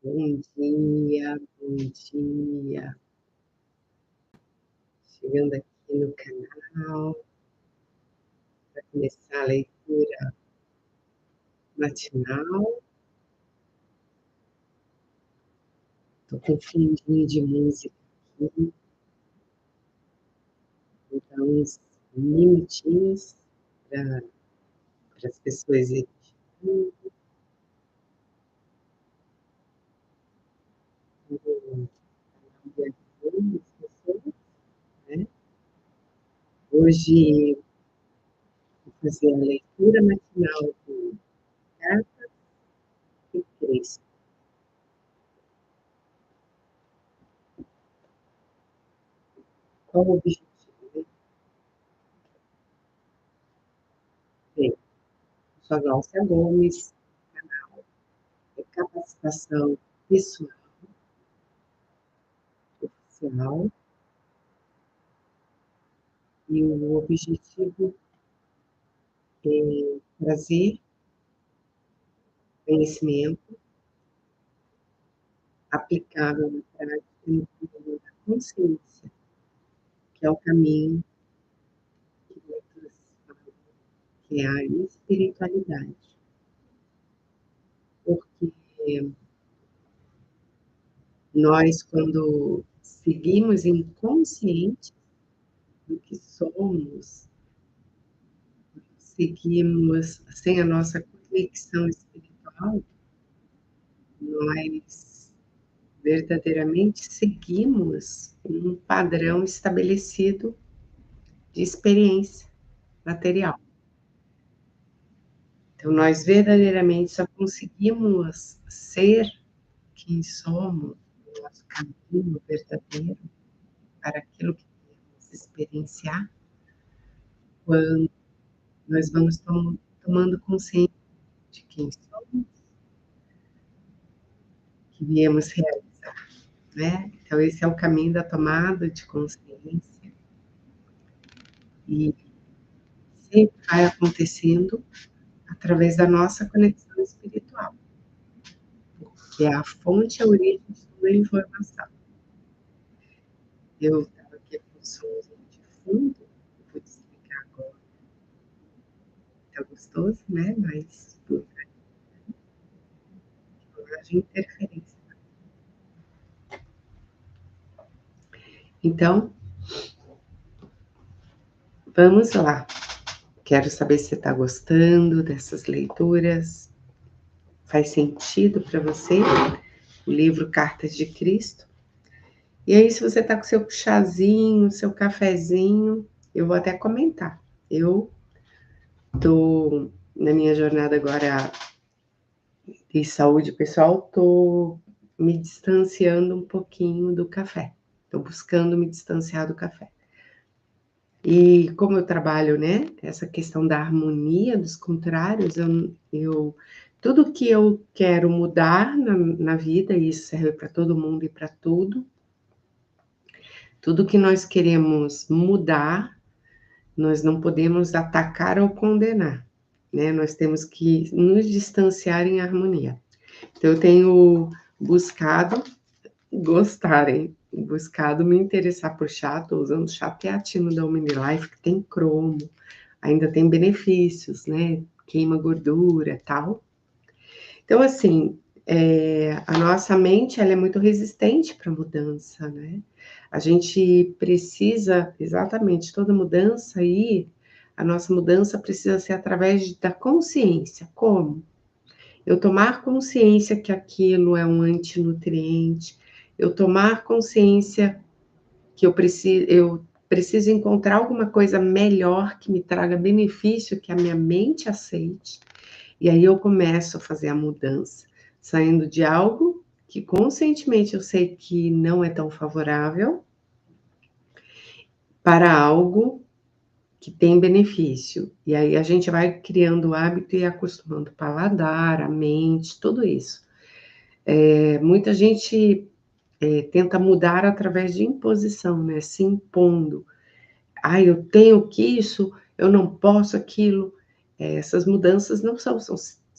Bom dia, bom dia. Chegando aqui no canal para começar a leitura matinal. Estou com um fundinho de música aqui, vou dar uns minutinhos para as pessoas irem chegando. Vou dar uma as pessoas, né? Hoje vou fazer a leitura matinal do Cartas de Cristo. Qual o objetivo, né? Bem, sou a Glaucia Gomes, canal de capacitação pessoal oficial, e o objetivo é trazer conhecimento aplicável na prática no caminho da consciência, que é o caminho que muitos falam que é a espiritualidade. Porque nós, quando seguimos inconscientes do que somos, seguimos sem a nossa conexão espiritual, nós verdadeiramente seguimos um padrão estabelecido de experiência material. Então, nós verdadeiramente só conseguimos ser quem somos, o nosso caminho verdadeiro para aquilo que queremos experienciar, quando nós vamos tomando consciência de quem somos, que viemos realizar, né? Então, esse é o caminho da tomada de consciência, e sempre vai acontecendo através da nossa conexão espiritual, que é a fonte, a origem de toda a informação. Eu estava aqui com o somzinho de fundo, vou te explicar agora. Tá gostoso, né? Mas por de interferência. Então, vamos lá. Quero saber se você está gostando dessas leituras. Faz sentido para você o livro Cartas de Cristo? E aí, se você está com seu chazinho, seu cafezinho, eu vou até comentar. Eu estou na minha jornada agora de saúde pessoal, estou me distanciando um pouquinho do café. Estou buscando me distanciar do café. E como eu trabalho, né, essa questão da harmonia dos contrários, tudo que eu quero mudar na vida, e isso serve para todo mundo e para tudo que nós queremos mudar, nós não podemos atacar ou condenar, né? Nós temos que nos distanciar em harmonia. Então, eu tenho buscado me interessar por chá. Estou usando chá teatino da Omnilife, que tem cromo, ainda tem benefícios, né? Queima gordura e tal. Então, assim, a nossa mente, ela é muito resistente para mudança, né? A gente precisa, exatamente, toda mudança aí, a nossa mudança precisa ser através da consciência. Como? Eu tomar consciência que aquilo é um antinutriente, eu tomar consciência que eu preciso encontrar alguma coisa melhor que me traga benefício, que a minha mente aceite, e aí eu começo a fazer a mudança, saindo de algo que conscientemente eu sei que não é tão favorável, para algo que tem benefício. E aí a gente vai criando o hábito e acostumando o paladar, a mente, tudo isso. Muita gente tenta mudar através de imposição, né? Se impondo. Eu tenho que isso, eu não posso aquilo. Essas mudanças não são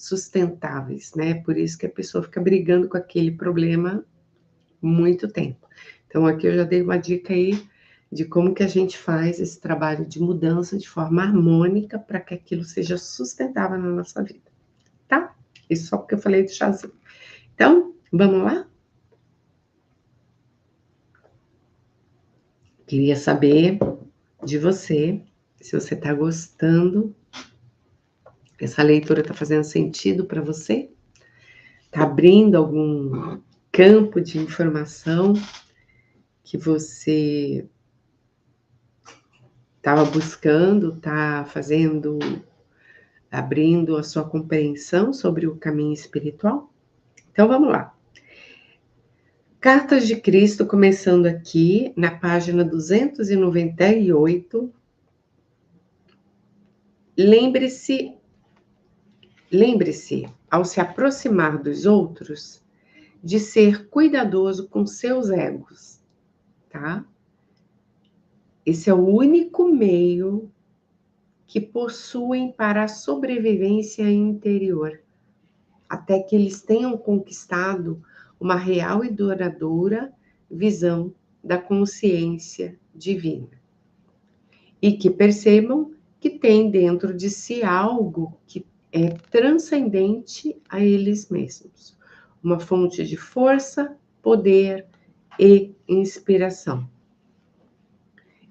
sustentáveis, né? Por isso que a pessoa fica brigando com aquele problema muito tempo. Então, aqui eu já dei uma dica aí de como que a gente faz esse trabalho de mudança de forma harmônica para que aquilo seja sustentável na nossa vida, tá? Isso só porque eu falei do chazinho. Então, vamos lá? Queria saber de você, se você está gostando, essa leitura está fazendo sentido para você? Está abrindo algum campo de informação que você estava buscando, está fazendo, abrindo a sua compreensão sobre o caminho espiritual? Então vamos lá. Cartas de Cristo, começando aqui na página 298. Lembre-se, ao se aproximar dos outros, de ser cuidadoso com seus egos, tá? Esse é o único meio que possuem para a sobrevivência interior, até que eles tenham conquistado uma real e duradoura visão da consciência divina. E que percebam que tem dentro de si algo que é transcendente a eles mesmos, uma fonte de força, poder e inspiração.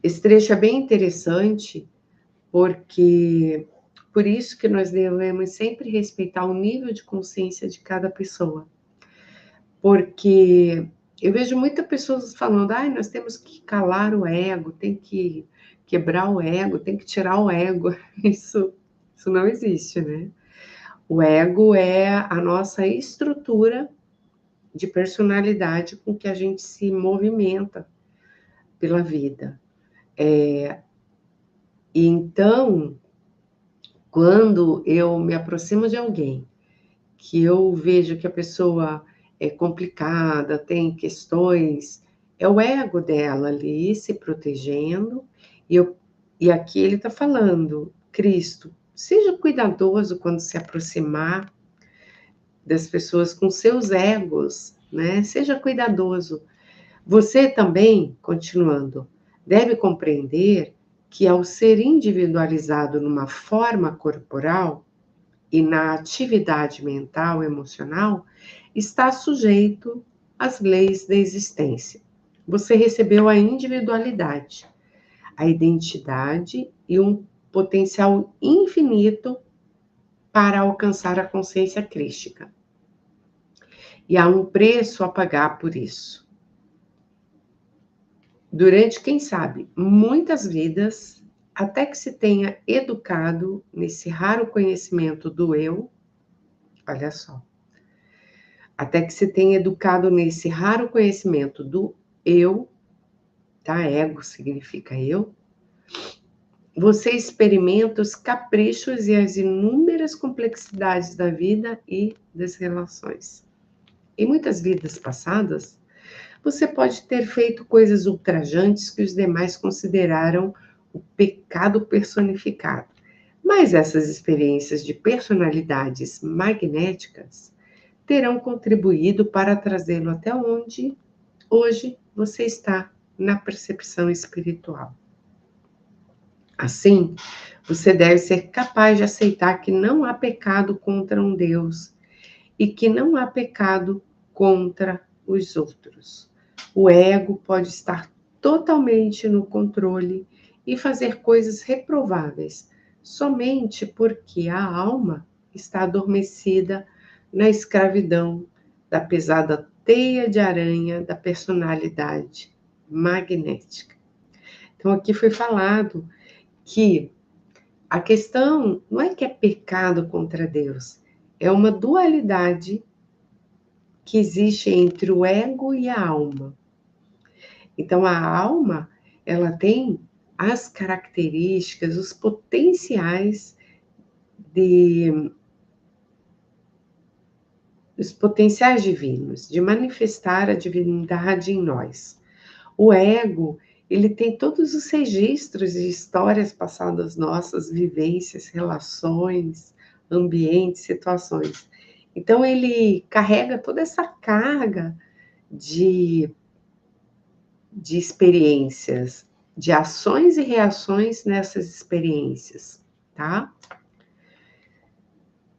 Esse trecho é bem interessante, porque por isso que nós devemos sempre respeitar o nível de consciência de cada pessoa. Porque eu vejo muitas pessoas falando, nós temos que calar o ego, tem que quebrar o ego, tem que tirar o ego. Isso não existe, né? O ego é a nossa estrutura de personalidade com que a gente se movimenta pela vida. Então, quando eu me aproximo de alguém, que eu vejo que a pessoa é complicada, tem questões, é o ego dela ali se protegendo, e aqui ele está falando, Cristo, seja cuidadoso quando se aproximar das pessoas com seus egos, né? Seja cuidadoso. Você também, continuando, deve compreender que ao ser individualizado numa forma corporal e na atividade mental, emocional, está sujeito às leis da existência. Você recebeu a individualidade, a identidade e um potencial infinito para alcançar a consciência crística. E há um preço a pagar por isso. Durante, quem sabe, muitas vidas, até que se tenha educado nesse raro conhecimento do eu, olha só, até que se tenha educado nesse raro conhecimento do eu, tá? Ego significa eu, você experimenta os caprichos e as inúmeras complexidades da vida e das relações. Em muitas vidas passadas, você pode ter feito coisas ultrajantes que os demais consideraram o pecado personificado. Mas essas experiências de personalidades magnéticas terão contribuído para trazê-lo até onde hoje você está na percepção espiritual. Assim, você deve ser capaz de aceitar que não há pecado contra um Deus e que não há pecado contra os outros. O ego pode estar totalmente no controle e fazer coisas reprováveis, somente porque a alma está adormecida na escravidão da pesada teia de aranha da personalidade magnética. Então, aqui foi falado que a questão não é que é pecado contra Deus, é uma dualidade que existe entre o ego e a alma. Então, a alma, ela tem as características, os potenciais os potenciais divinos, de manifestar a divindade em nós. O ego, ele tem todos os registros de histórias passadas nossas, vivências, relações, ambientes, situações. Então, ele carrega toda essa carga de experiências, de ações e reações nessas experiências, tá?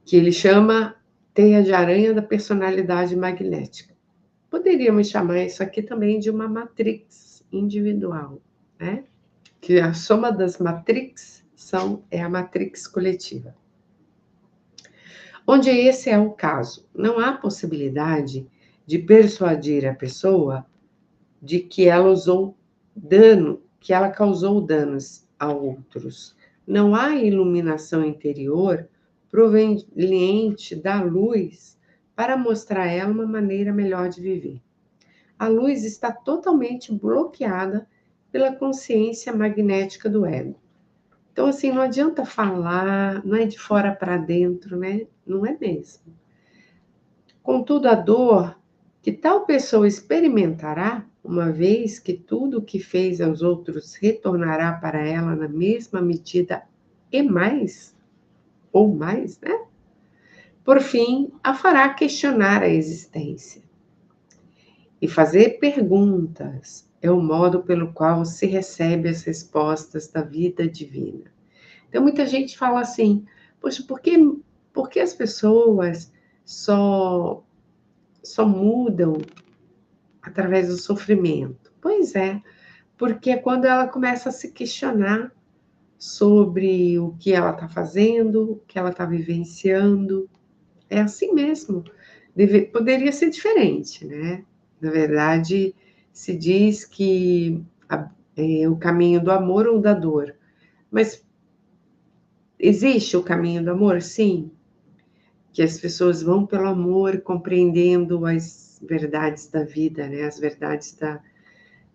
Que ele chama teia de aranha da personalidade magnética. Poderíamos chamar isso aqui também de uma matrix individual, né? Que a soma das matrix é a matrix coletiva. Onde esse é o caso, não há possibilidade de persuadir a pessoa de que ela causou danos a outros. Não há iluminação interior proveniente da luz para mostrar a ela uma maneira melhor de viver. A luz está totalmente bloqueada pela consciência magnética do ego. Então, assim, não adianta falar, não é de fora para dentro, né? Não é mesmo. Contudo, a dor que tal pessoa experimentará, uma vez que tudo o que fez aos outros retornará para ela na mesma medida e mais, ou mais, né? Por fim, a fará questionar a existência. E fazer perguntas é o modo pelo qual se recebe as respostas da vida divina. Então, muita gente fala assim, poxa, por que as pessoas só mudam através do sofrimento? Pois é, porque quando ela começa a se questionar sobre o que ela está fazendo, o que ela está vivenciando, é assim mesmo. Poderia ser diferente, né? Na verdade, se diz que é o caminho do amor ou da dor. Mas existe o caminho do amor? Sim. Que as pessoas vão pelo amor, compreendendo as verdades da vida, né? As verdades da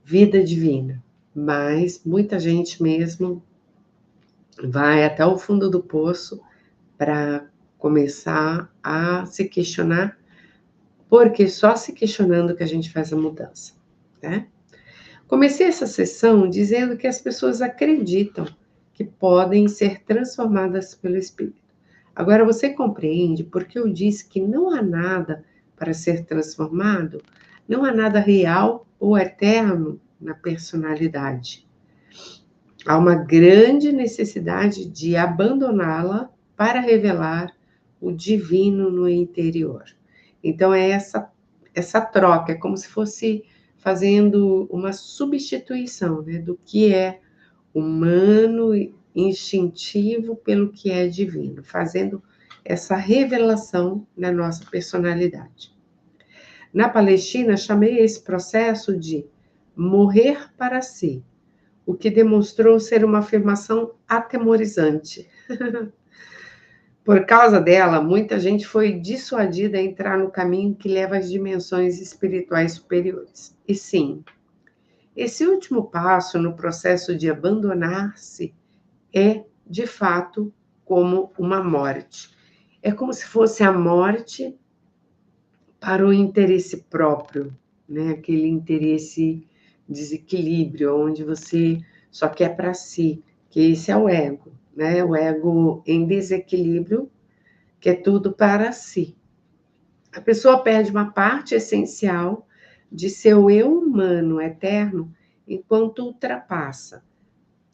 vida divina. Mas muita gente mesmo vai até o fundo do poço para começar a se questionar, porque só se questionando que a gente faz a mudança, né? Comecei essa sessão dizendo que as pessoas acreditam que podem ser transformadas pelo Espírito. Agora você compreende porque eu disse que não há nada para ser transformado, não há nada real ou eterno na personalidade. Há uma grande necessidade de abandoná-la para revelar o divino no interior. Então é essa troca, é como se fosse fazendo uma substituição, né, do que é humano, instintivo, pelo que é divino, fazendo essa revelação na nossa personalidade. Na Palestina, chamei esse processo de morrer para si, o que demonstrou ser uma afirmação atemorizante. Por causa dela, muita gente foi dissuadida a entrar no caminho que leva às dimensões espirituais superiores. E sim, esse último passo no processo de abandonar-se é, de fato, como uma morte. É como se fosse a morte para o interesse próprio, né? Aquele interesse desequilíbrio, onde você só quer para si, que esse é o ego, né? O ego em desequilíbrio quer tudo para si. A pessoa perde uma parte essencial de seu eu humano eterno enquanto ultrapassa.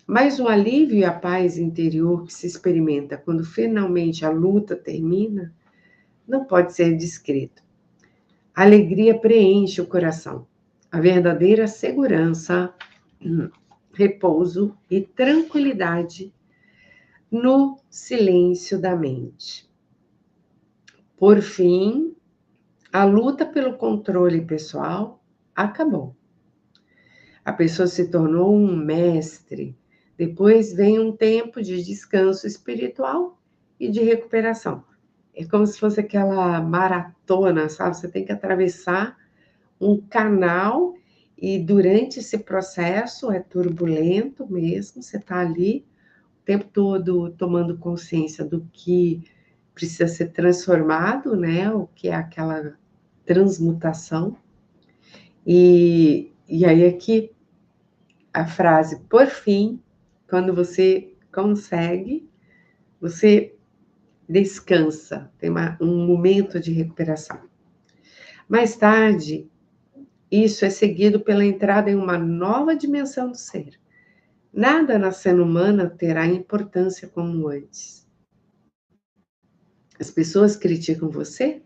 Mas o alívio e a paz interior que se experimenta quando finalmente a luta termina não pode ser descrito. A alegria preenche o coração. A verdadeira segurança, repouso e tranquilidade no silêncio da mente. Por fim, a luta pelo controle pessoal acabou. A pessoa se tornou um mestre. Depois vem um tempo de descanso espiritual e de recuperação. É como se fosse aquela maratona, sabe? Você tem que atravessar um canal e durante esse processo é turbulento mesmo, você está ali o tempo todo tomando consciência do que precisa ser transformado, né? O que é aquela transmutação. E aí aqui a frase, por fim, quando você consegue, você descansa, tem um momento de recuperação. Mais tarde, isso é seguido pela entrada em uma nova dimensão do ser. Nada na cena humana terá importância como antes. As pessoas criticam você?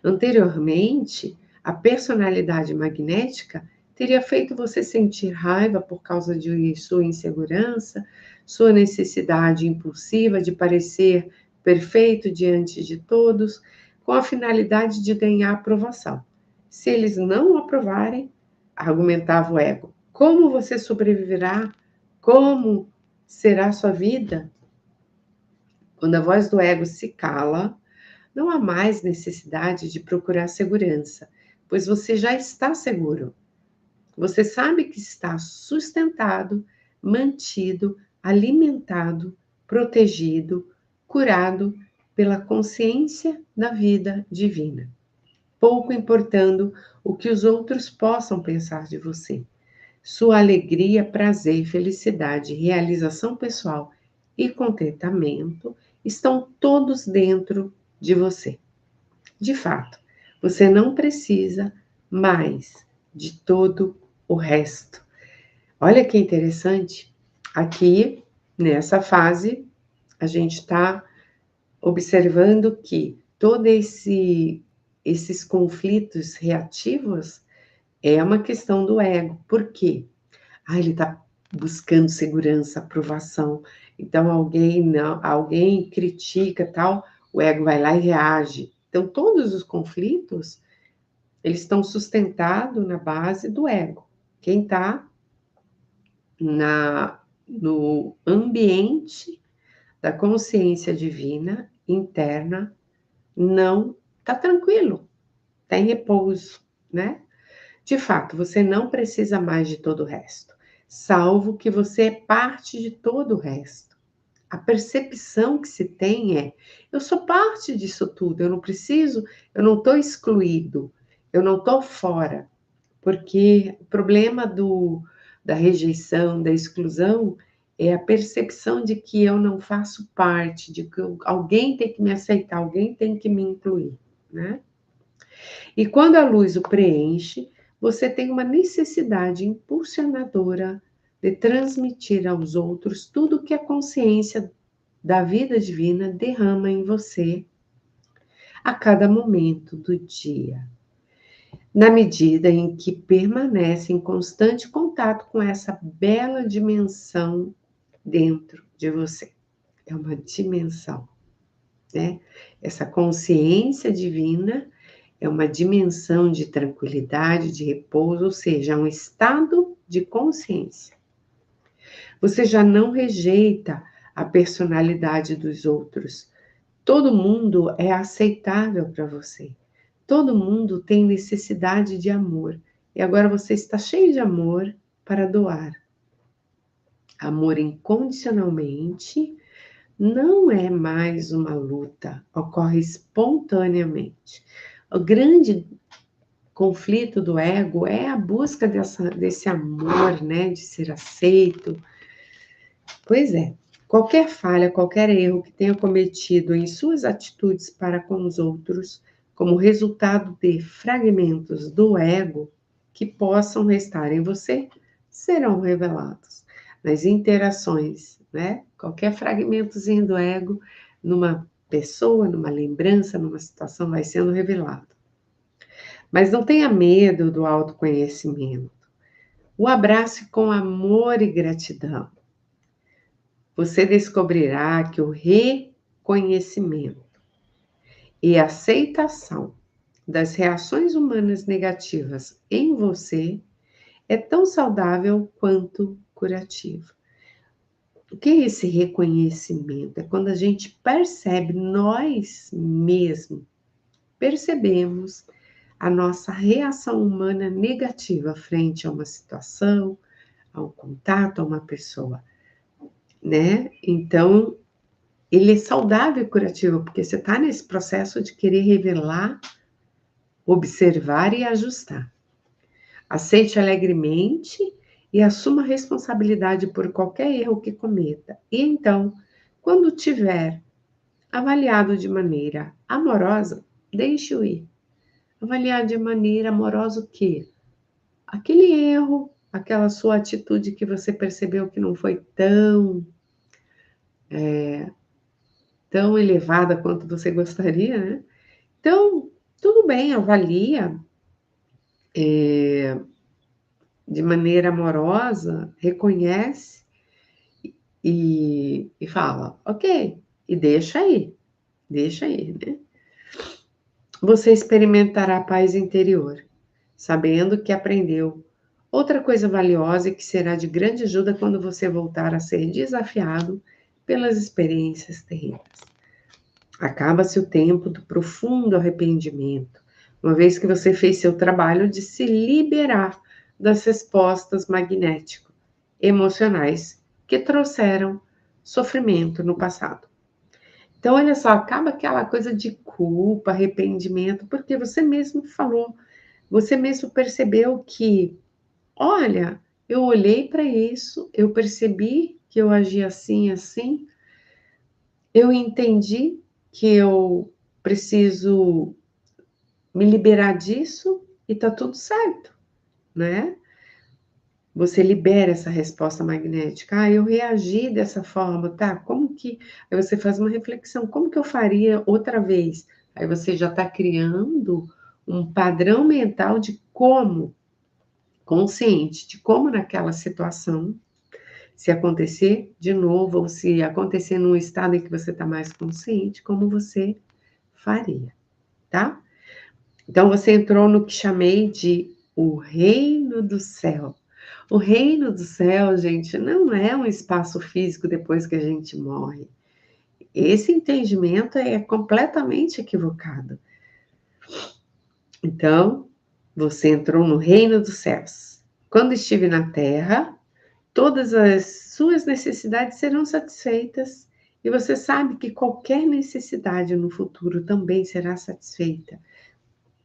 Anteriormente, a personalidade magnética teria feito você sentir raiva por causa de sua insegurança, sua necessidade impulsiva de parecer perfeito diante de todos, com a finalidade de ganhar aprovação. Se eles não o aprovarem, argumentava o ego, como você sobreviverá? Como será sua vida? Quando a voz do ego se cala, não há mais necessidade de procurar segurança, pois você já está seguro. Você sabe que está sustentado, mantido, alimentado, protegido, curado pela consciência da vida divina, pouco importando o que os outros possam pensar de você. Sua alegria, prazer, felicidade, realização pessoal e contentamento estão todos dentro de você. De fato, você não precisa mais de todo o resto. Olha que interessante. Aqui, nessa fase, a gente está observando que todos esses conflitos reativos é uma questão do ego. Por quê? Ele está buscando segurança, aprovação. Então, alguém critica tal, o ego vai lá e reage. Então, todos os conflitos, eles estão sustentados na base do ego. Quem está no ambiente da consciência divina interna não está tranquilo, está em repouso, né? De fato, você não precisa mais de todo o resto, salvo que você é parte de todo o resto. A percepção que se tem é: eu sou parte disso tudo, eu não preciso, eu não estou excluído, eu não estou fora, porque o problema da rejeição, da exclusão, é a percepção de que eu não faço parte, de que alguém tem que me aceitar, alguém tem que me incluir, né? E quando a luz o preenche, você tem uma necessidade impulsionadora de transmitir aos outros tudo o que a consciência da vida divina derrama em você a cada momento do dia, na medida em que permanece em constante contato com essa bela dimensão dentro de você. É uma dimensão, né? Essa consciência divina é uma dimensão de tranquilidade, de repouso, ou seja, é um estado de consciência. Você já não rejeita a personalidade dos outros. Todo mundo é aceitável para você. Todo mundo tem necessidade de amor. E agora você está cheio de amor para doar. Amor incondicionalmente não é mais uma luta, ocorre espontaneamente. O grande conflito do ego é a busca desse amor, né, de ser aceito. Pois é, qualquer falha, qualquer erro que tenha cometido em suas atitudes para com os outros, como resultado de fragmentos do ego que possam restar em você, serão revelados nas interações, né? Qualquer fragmentozinho do ego numa pessoa, numa lembrança, numa situação vai sendo revelado. Mas não tenha medo do autoconhecimento. O abrace com amor e gratidão. Você descobrirá que o reconhecimento e aceitação das reações humanas negativas em você é tão saudável quanto curativo. O que é esse reconhecimento? É quando a gente percebe, nós mesmos percebemos a nossa reação humana negativa frente a uma situação, a um contato, a uma pessoa, né? Então, ele é saudável e curativo, porque você está nesse processo de querer revelar, observar e ajustar. Aceite alegremente e assuma responsabilidade por qualquer erro que cometa. E então, quando tiver avaliado de maneira amorosa, deixe-o ir. Avaliar de maneira amorosa o quê? Aquele erro, aquela sua atitude que você percebeu que não foi tão elevada quanto você gostaria, né? Então, tudo bem, avalia de maneira amorosa, reconhece e fala, ok, e deixa aí, né? Você experimentará paz interior, sabendo que aprendeu outra coisa valiosa e que será de grande ajuda quando você voltar a ser desafiado pelas experiências terrenas. Acaba-se o tempo do profundo arrependimento, uma vez que você fez seu trabalho de se liberar das respostas magnético-emocionais que trouxeram sofrimento no passado. Então, olha só, acaba aquela coisa de culpa, arrependimento, porque você mesmo falou, você mesmo percebeu que, olha, eu olhei para isso, eu percebi que eu agi assim, assim, eu entendi que eu preciso me liberar disso e tá tudo certo, né? Você libera essa resposta magnética. Ah, eu reagi dessa forma, tá? Como que. Aí você faz uma reflexão: como que eu faria outra vez? Aí você já está criando um padrão mental de como, consciente, de como naquela situação, se acontecer de novo, ou se acontecer num estado em que você está mais consciente, como você faria, tá? Então você entrou no que chamei de o reino do céu. O reino do céu, gente, não é um espaço físico depois que a gente morre. Esse entendimento é completamente equivocado. Então, você entrou no reino dos céus. Quando estive na terra, todas as suas necessidades serão satisfeitas e você sabe que qualquer necessidade no futuro também será satisfeita,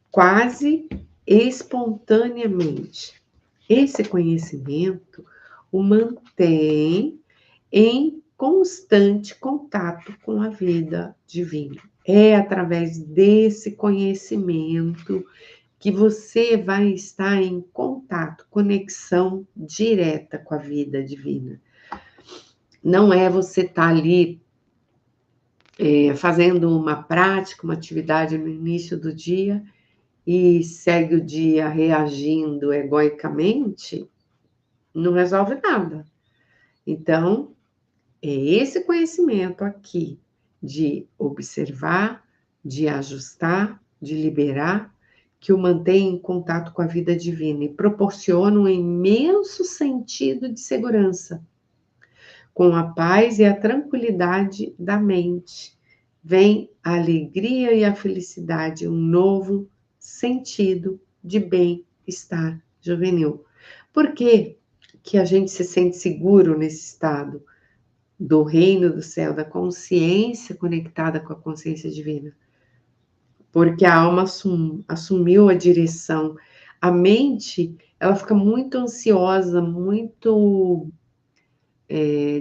quase espontaneamente. Esse conhecimento o mantém em constante contato com a vida divina. É através desse conhecimento que você vai estar em contato, conexão direta com a vida divina. Não é você estar ali fazendo uma prática, uma atividade no início do dia e segue o dia reagindo egoicamente, não resolve nada. Então, é esse conhecimento aqui de observar, de ajustar, de liberar, que o mantém em contato com a vida divina e proporciona um imenso sentido de segurança, com a paz e a tranquilidade da mente. Vem a alegria e a felicidade, um novo sentido de bem-estar juvenil. Por que que a gente se sente seguro nesse estado do reino do céu, da consciência conectada com a consciência divina? Porque a alma assumiu a direção. A mente, ela fica muito ansiosa, muito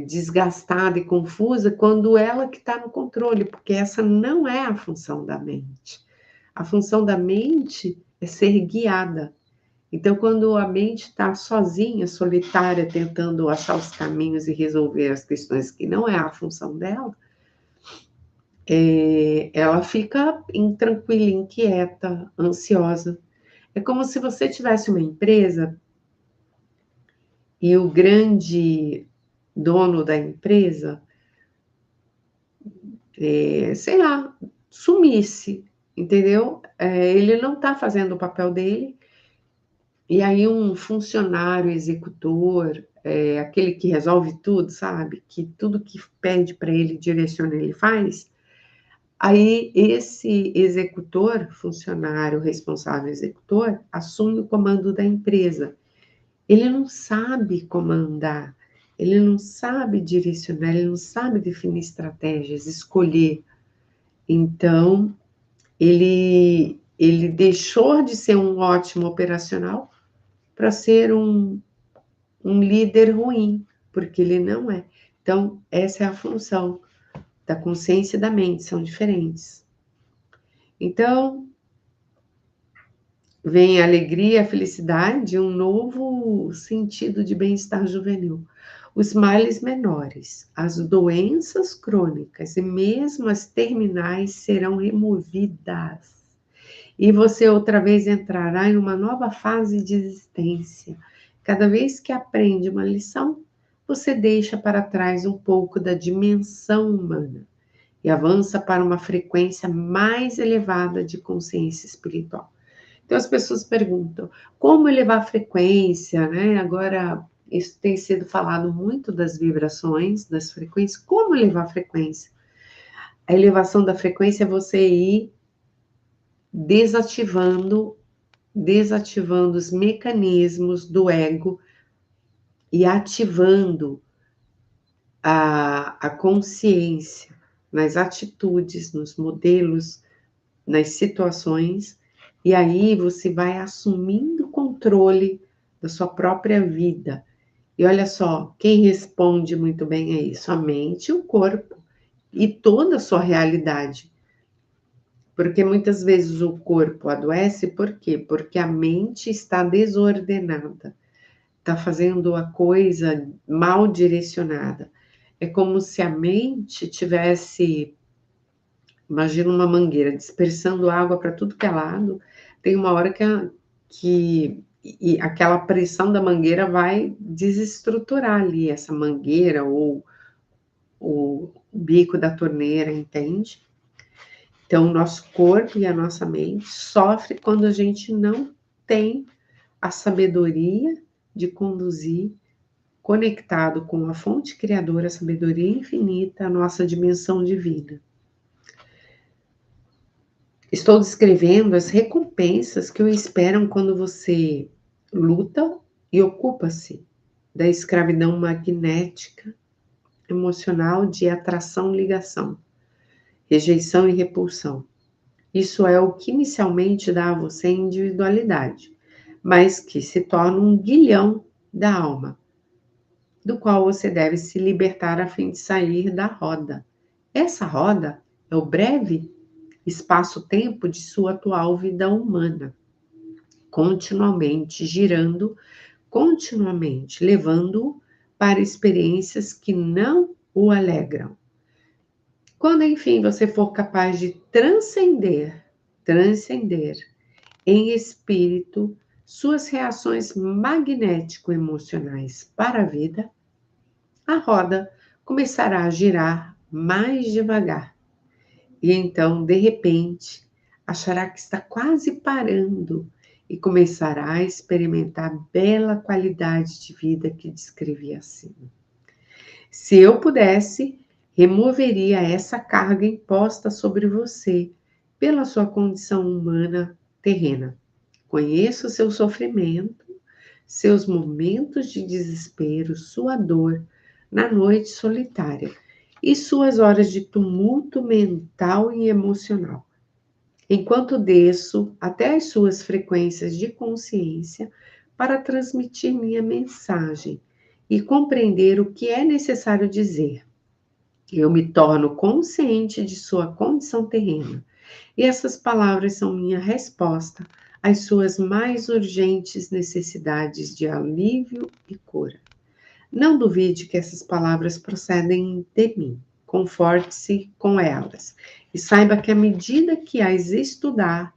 desgastada e confusa quando ela que está no controle, porque essa não é a função da mente. A função da mente é ser guiada. Então, quando a mente está sozinha, solitária, tentando achar os caminhos e resolver as questões que não é a função dela, ela fica intranquila, inquieta, ansiosa. É como se você tivesse uma empresa e o grande dono da empresa, sei lá, sumisse, entendeu? Ele não está fazendo o papel dele, e aí um funcionário executor, aquele que resolve tudo, sabe? Que tudo que pede para ele, direciona, ele faz. Aí esse executor, funcionário responsável executor, assume o comando da empresa. Ele não sabe comandar, ele não sabe direcionar, ele não sabe definir estratégias, escolher. Então, ele deixou de ser um ótimo operacional para ser um líder ruim, porque ele não é. Então, essa é a função da consciência e da mente são diferentes. Então, vem a alegria, a felicidade, um novo sentido de bem-estar juvenil. Os males menores, as doenças crônicas e mesmo as terminais serão removidas. E você outra vez entrará em uma nova fase de existência. Cada vez que aprende uma lição, você deixa para trás um pouco da dimensão humana e avança para uma frequência mais elevada de consciência espiritual. Então as pessoas perguntam, como elevar a frequência, né? Agora, isso tem sido falado muito das vibrações, das frequências. Como elevar a frequência? A elevação da frequência é você ir desativando os mecanismos do ego e ativando a consciência nas atitudes, nos modelos, nas situações, e aí você vai assumindo o controle da sua própria vida. E olha só, quem responde muito bem é isso, a mente, o corpo e toda a sua realidade. Porque muitas vezes o corpo adoece, por quê? Porque a mente está desordenada, está fazendo a coisa mal direcionada. É como se a mente tivesse, imagina uma mangueira dispersando água para tudo que é lado, tem uma hora que aquela pressão da mangueira vai desestruturar ali essa mangueira ou o bico da torneira, entende? Então, o nosso corpo e a nossa mente sofrem quando a gente não tem a sabedoria de conduzir, conectado com a fonte criadora, a sabedoria infinita, a nossa dimensão divina. Estou descrevendo as recompensas que o esperam quando você luta e ocupa-se da escravidão magnética, emocional de atração-ligação, rejeição e repulsão. Isso é o que inicialmente dá a você individualidade, mas que se torna um guilhão da alma, do qual você deve se libertar a fim de sair da roda. Essa roda é o breve espaço-tempo de sua atual vida humana, continuamente girando, continuamente levando-o para experiências que não o alegram. Quando, enfim, você for capaz de transcender em espírito suas reações magnético-emocionais para a vida, a roda começará a girar mais devagar. E então, de repente, achará que está quase parando e começará a experimentar a bela qualidade de vida que descrevi acima. Se eu pudesse, removeria essa carga imposta sobre você pela sua condição humana terrena. Conheço seu sofrimento, seus momentos de desespero, sua dor na noite solitária e suas horas de tumulto mental e emocional. Enquanto desço até as suas frequências de consciência para transmitir minha mensagem e compreender o que é necessário dizer. Eu me torno consciente de sua condição terrena, e essas palavras são minha resposta às suas mais urgentes necessidades de alívio e cura. Não duvide que essas palavras procedem de mim. Conforte-se com elas e saiba que à medida que as estudar,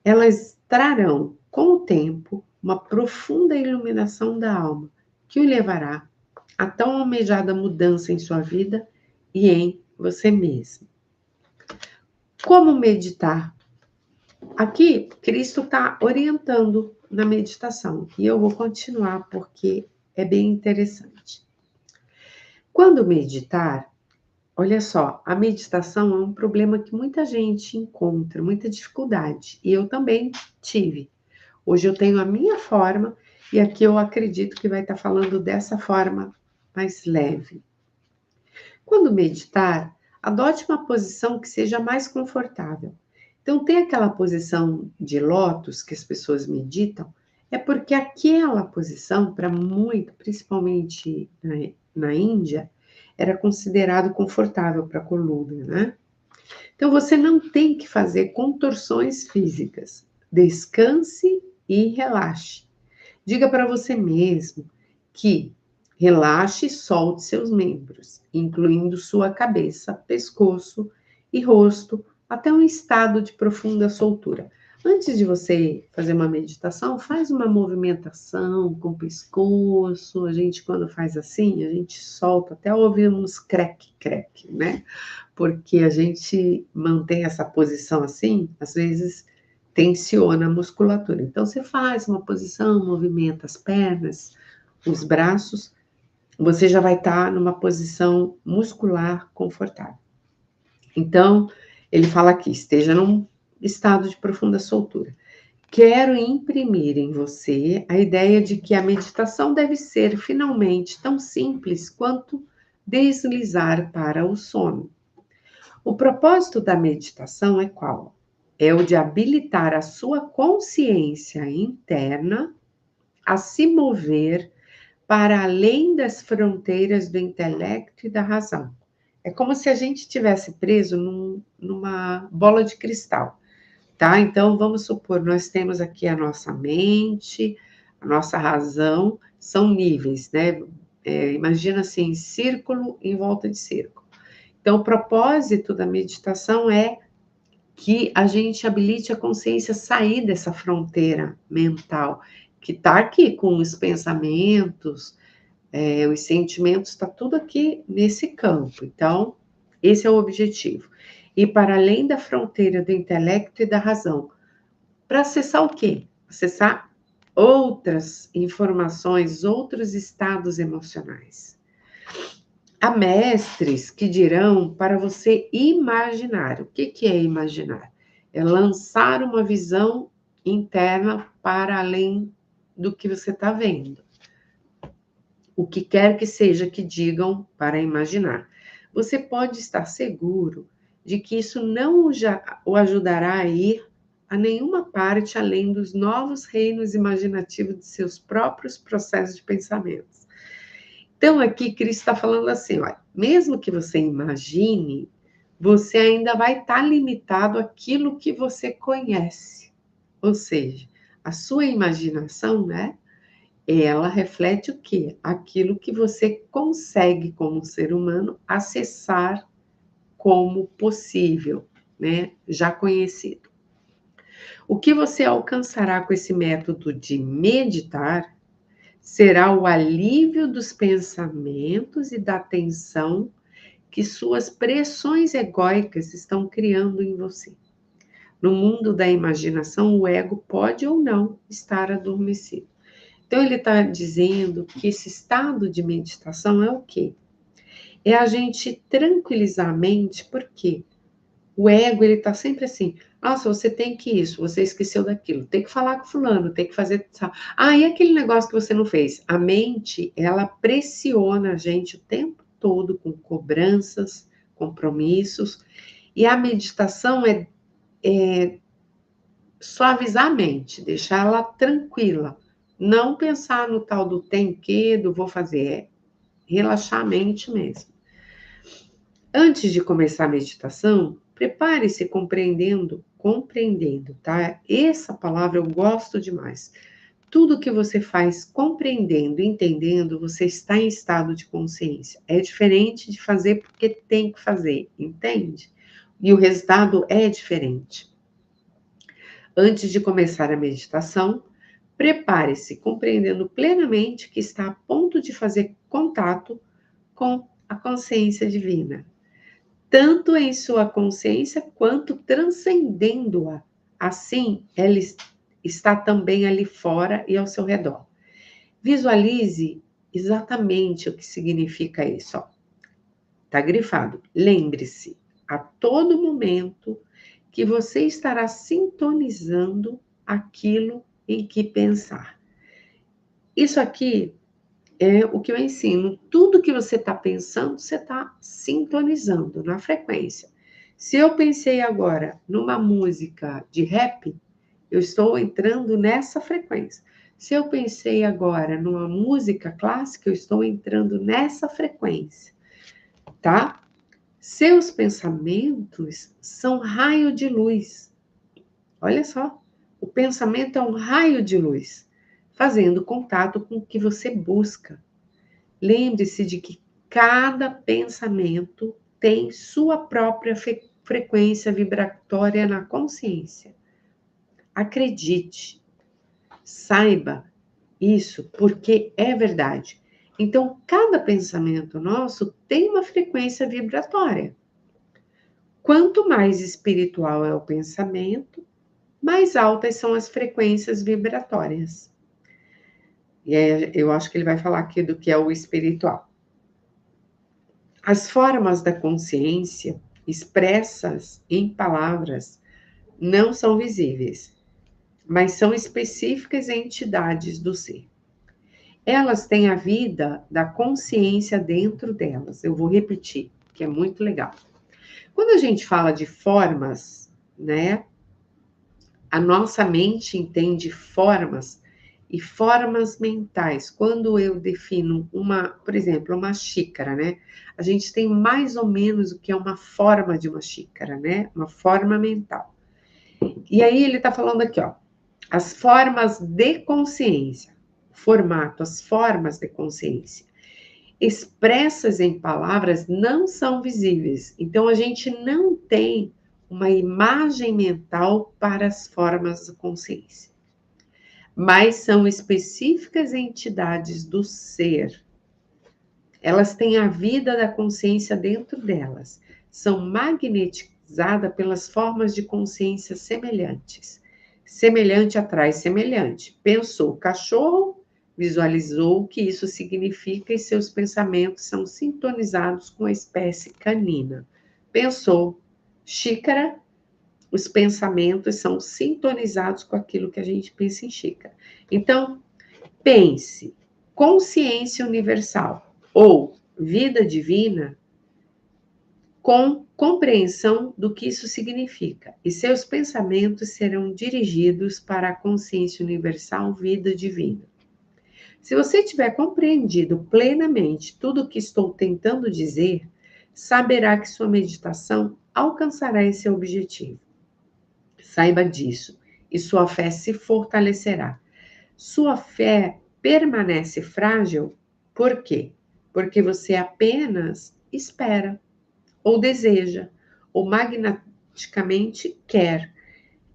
elas trarão, com o tempo, uma profunda iluminação da alma que o levará a tão almejada mudança em sua vida e em você mesmo. Como meditar? Aqui, Cristo está orientando na meditação e eu vou continuar porque é bem interessante. Quando meditar, olha só, a meditação é um problema que muita gente encontra, muita dificuldade, e eu também tive. Hoje eu tenho a minha forma e aqui eu acredito que vai estar falando dessa forma mais leve. Quando meditar, adote uma posição que seja mais confortável. Então, tem aquela posição de lótus que as pessoas meditam, é porque aquela posição, para muito, principalmente na Índia, era considerado confortável para a coluna, né? Então, você não tem que fazer contorções físicas. Descanse e relaxe. Diga para você mesmo que relaxe e solte seus membros, incluindo sua cabeça, pescoço e rosto, até um estado de profunda soltura. Antes de você fazer uma meditação, faz uma movimentação com o pescoço. A gente, quando faz assim, a gente solta, até ouvimos crack, crack, né? Porque a gente mantém essa posição assim, às vezes tensiona a musculatura. Então, você faz uma posição, movimenta as pernas, os braços, você já vai estar numa posição muscular confortável. Então, ele fala aqui, esteja num estado de profunda soltura. Quero imprimir em você a ideia de que a meditação deve ser finalmente tão simples quanto deslizar para o sono. O propósito da meditação é qual? É o de habilitar a sua consciência interna a se mover para além das fronteiras do intelecto e da razão. É como se a gente estivesse preso numa bola de cristal, tá? Então, vamos supor, nós temos aqui a nossa mente, a nossa razão, são níveis, né? Imagina assim, círculo em volta de círculo. Então, o propósito da meditação é que a gente habilite a consciência a sair dessa fronteira mental, que está aqui com os pensamentos, os sentimentos, está tudo aqui nesse campo. Então, esse é o objetivo. E para além da fronteira do intelecto e da razão, para acessar o quê? Acessar outras informações, outros estados emocionais. Há mestres que dirão para você imaginar. O que é imaginar? É lançar uma visão interna para além do que você está vendo. O que quer que seja que digam para imaginar. Você pode estar seguro de que isso não o ajudará a ir a nenhuma parte além dos novos reinos imaginativos de seus próprios processos de pensamentos. Então, aqui, Cristo está falando assim, olha, mesmo que você imagine, você ainda vai estar limitado àquilo que você conhece. Ou seja, a sua imaginação, né? Ela reflete o quê? Aquilo que você consegue, como ser humano, acessar como possível, né? Já conhecido. O que você alcançará com esse método de meditar será o alívio dos pensamentos e da tensão que suas pressões egóicas estão criando em você. No mundo da imaginação, o ego pode ou não estar adormecido. Então, ele está dizendo que esse estado de meditação é o quê? É a gente tranquilizar a mente, porque o ego, ele está sempre assim, nossa, você tem que isso, você esqueceu daquilo, tem que falar com fulano, tem que fazer... e aquele negócio que você não fez? A mente, ela pressiona a gente o tempo todo com cobranças, compromissos, e a meditação é suavizar a mente, deixar ela tranquila, não pensar no tal do tem que, do vou fazer, relaxar a mente mesmo. Antes de começar a meditação, prepare-se compreendendo, tá? Essa palavra eu gosto demais. Tudo que você faz compreendendo, entendendo, você está em estado de consciência. É diferente de fazer porque tem que fazer, entende? E o resultado é diferente. Antes de começar a meditação, prepare-se compreendendo plenamente que está a ponto de fazer contato com a consciência divina, tanto em sua consciência quanto transcendendo-a. Assim, ela está também ali fora e ao seu redor. Visualize exatamente o que significa isso. Está grifado. Lembre-se, a todo momento, que você estará sintonizando aquilo em que pensar. Isso aqui é o que eu ensino. Tudo que você está pensando, você está sintonizando na frequência. Se eu pensei agora numa música de rap, eu estou entrando nessa frequência. Se eu pensei agora numa música clássica, eu estou entrando nessa frequência. tá? Seus pensamentos são raio de luz. Olha só, o pensamento é um raio de luz, fazendo contato com o que você busca. Lembre-se de que cada pensamento tem sua própria frequência vibratória na consciência. Acredite, saiba isso, porque é verdade. Então, cada pensamento nosso tem uma frequência vibratória. Quanto mais espiritual é o pensamento, mais altas são as frequências vibratórias. E aí, eu acho que ele vai falar aqui do que é o espiritual. As formas da consciência expressas em palavras não são visíveis, mas são específicas entidades do ser. Elas têm a vida da consciência dentro delas. Eu vou repetir, que é muito legal. Quando a gente fala de formas, né? A nossa mente entende formas e formas mentais. Quando eu defino por exemplo, uma xícara, né? A gente tem mais ou menos o que é uma forma de uma xícara, né? Uma forma mental. E aí ele está falando aqui, ó, as formas de consciência, formato, as formas de consciência, expressas em palavras, não são visíveis. Então a gente não tem uma imagem mental para as formas de consciência, mas são específicas entidades do ser. Elas têm a vida da consciência dentro delas, são magnetizadas pelas formas de consciência semelhantes. Semelhante atrai semelhante. Pensou cachorro, visualizou o que isso significa e seus pensamentos são sintonizados com a espécie canina. Pensou xícara, os pensamentos são sintonizados com aquilo que a gente pensa em xícara. Então, pense, consciência universal ou vida divina com compreensão do que isso significa, e seus pensamentos serão dirigidos para a consciência universal, vida divina. Se você tiver compreendido plenamente tudo o que estou tentando dizer, saberá que sua meditação alcançará esse objetivo. Saiba disso, e sua fé se fortalecerá. Sua fé permanece frágil, por quê? Porque você apenas espera, ou deseja, ou magneticamente quer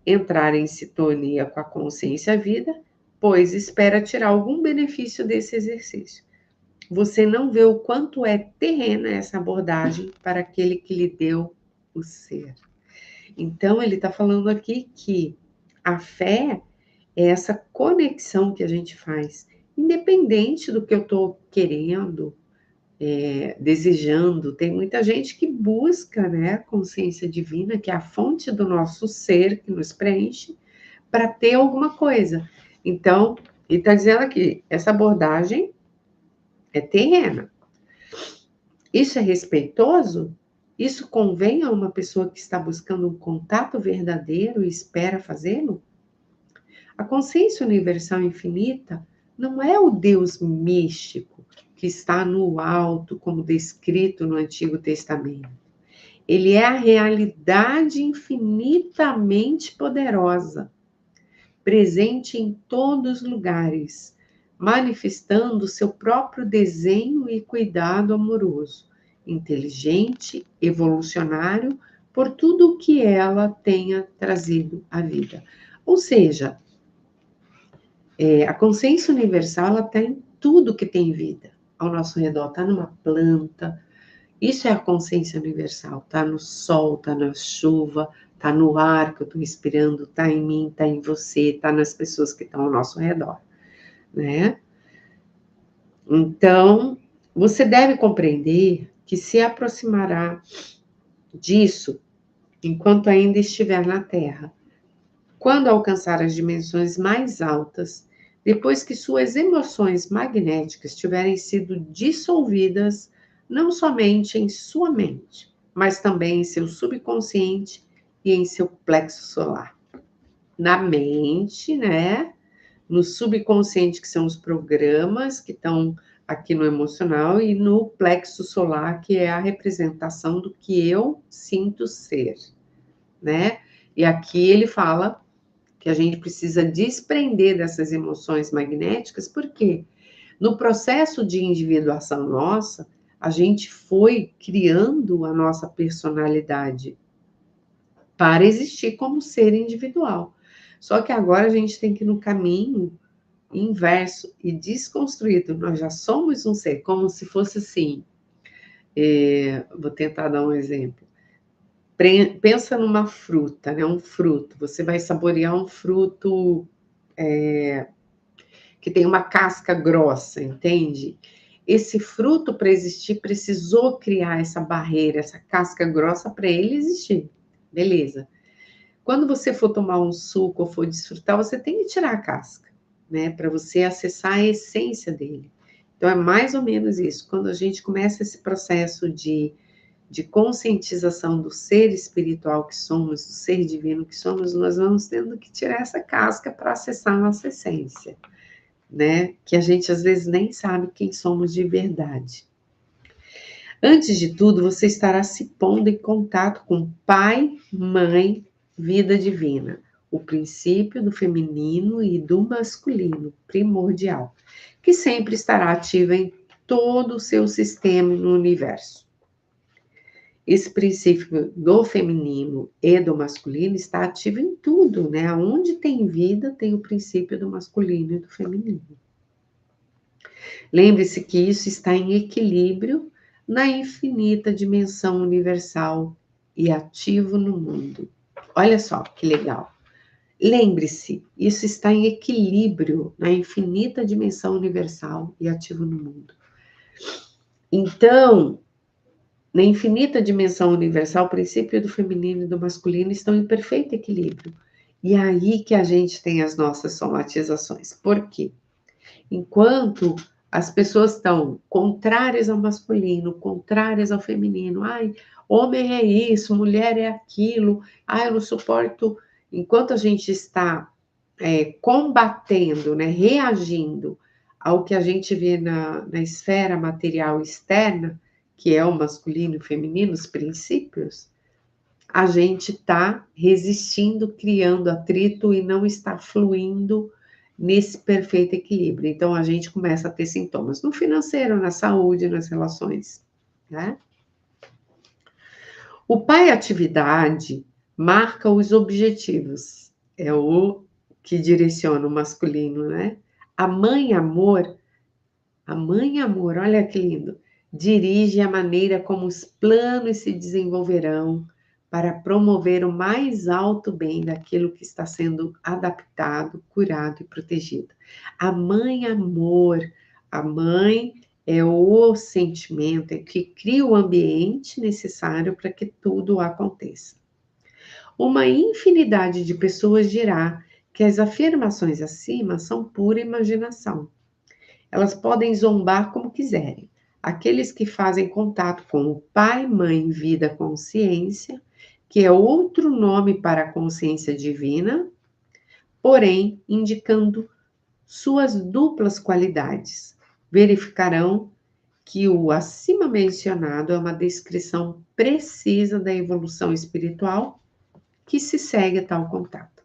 entrar em sintonia com a consciência vida, pois espera tirar algum benefício desse exercício. Você não vê o quanto é terrena essa abordagem para aquele que lhe deu o ser. Então, ele está falando aqui que a fé é essa conexão que a gente faz, independente do que eu estou querendo, desejando. Tem muita gente que busca, né, a consciência divina, que é a fonte do nosso ser, que nos preenche, para ter alguma coisa. Então, ele está dizendo aqui, essa abordagem é terrena. Isso é respeitoso? Isso convém a uma pessoa que está buscando um contato verdadeiro e espera fazê-lo? A consciência universal infinita não é o Deus místico que está no alto, como descrito no Antigo Testamento. Ele é a realidade infinitamente poderosa, presente em todos os lugares, manifestando seu próprio desenho e cuidado amoroso, inteligente, evolucionário, por tudo o que ela tenha trazido à vida. Ou seja, a consciência universal, ela está em tudo que tem vida ao nosso redor, está numa planta. Isso é a consciência universal, está no sol, está na chuva, está no ar que eu estou respirando, está em mim, está em você, está nas pessoas que estão ao nosso redor, né? Então, você deve compreender que se aproximará disso enquanto ainda estiver na Terra. Quando alcançar as dimensões mais altas, depois que suas emoções magnéticas tiverem sido dissolvidas, não somente em sua mente, mas também em seu subconsciente e em seu plexo solar. Na mente, né? No subconsciente, que são os programas que estão aqui no emocional, e no plexo solar, que é a representação do que eu sinto ser, né? E aqui ele fala que a gente precisa desprender dessas emoções magnéticas, porque no processo de individuação nossa, a gente foi criando a nossa personalidade para existir como ser individual. Só que agora a gente tem que ir no caminho inverso e desconstruir tudo. Nós já somos um ser, como se fosse assim. Vou tentar dar um exemplo. Pensa numa fruta, né? Um fruto. Você vai saborear um fruto que tem uma casca grossa, entende? Esse fruto, para existir, precisou criar essa barreira, essa casca grossa para ele existir. Beleza. Quando você for tomar um suco ou for desfrutar, você tem que tirar a casca, né? Para você acessar a essência dele. Então, é mais ou menos isso. Quando a gente começa esse processo de conscientização do ser espiritual que somos, do ser divino que somos, nós vamos tendo que tirar essa casca para acessar a nossa essência, né? Que a gente às vezes nem sabe quem somos de verdade. Antes de tudo, você estará se pondo em contato com Pai, Mãe, vida divina, o princípio do feminino e do masculino primordial, que sempre estará ativo em todo o seu sistema no universo. Esse princípio do feminino e do masculino está ativo em tudo, né? Onde tem vida, tem o princípio do masculino e do feminino. Lembre-se que isso está em equilíbrio na infinita dimensão universal e ativo no mundo. Olha só que legal. Lembre-se, isso está em equilíbrio na infinita dimensão universal e ativo no mundo. Então, na infinita dimensão universal, o princípio do feminino e do masculino estão em perfeito equilíbrio. E é aí que a gente tem as nossas somatizações. Por quê? Enquanto as pessoas estão contrárias ao masculino, contrárias ao feminino, ai, homem é isso, mulher é aquilo, ai, eu não suporto. Enquanto a gente está combatendo, né, reagindo ao que a gente vê na esfera material externa, que é o masculino e o feminino, os princípios, a gente está resistindo, criando atrito e não está fluindo nesse perfeito equilíbrio. Então, a gente começa a ter sintomas no financeiro, na saúde, nas relações, né? O pai atividade marca os objetivos, é o que direciona o masculino, né? A mãe amor, olha que lindo, dirige a maneira como os planos se desenvolverão para promover o mais alto bem daquilo que está sendo adaptado, curado e protegido. A mãe amor, a mãe é o sentimento é que cria o ambiente necessário para que tudo aconteça. Uma infinidade de pessoas dirá que as afirmações acima são pura imaginação. Elas podem zombar como quiserem. Aqueles que fazem contato com o Pai, Mãe, Vida, Consciência, que é outro nome para a consciência divina, porém indicando suas duplas qualidades, verificarão que o acima mencionado é uma descrição precisa da evolução espiritual que se segue a tal contato.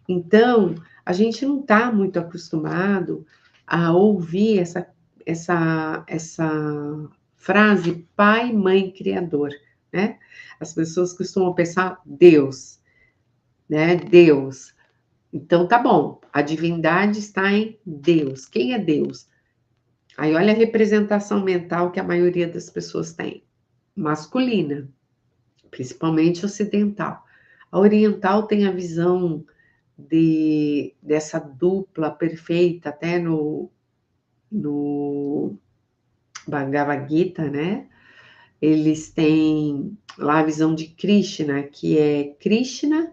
Então, a gente não está muito acostumado a ouvir essa frase pai, mãe, criador, né? As pessoas costumam pensar Deus, né? Deus. Então, tá bom, a divindade está em Deus. Quem é Deus? Aí, olha a representação mental que a maioria das pessoas tem. Masculina, principalmente ocidental. A oriental tem a visão dessa dupla perfeita, até no Bhagavad Gita, né? Eles têm lá a visão de Krishna, que é Krishna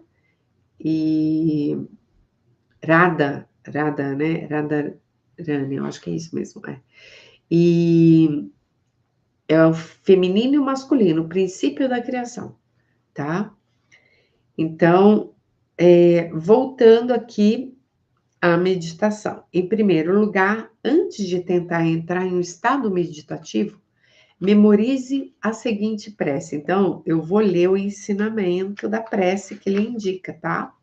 e Radha, né? Radharani, eu acho que é isso mesmo, é. E é o feminino e o masculino, o princípio da criação, tá? Então, voltando aqui a meditação. Em primeiro lugar, antes de tentar entrar em um estado meditativo, memorize a seguinte prece. Então, eu vou ler o ensinamento da prece que ele indica, tá?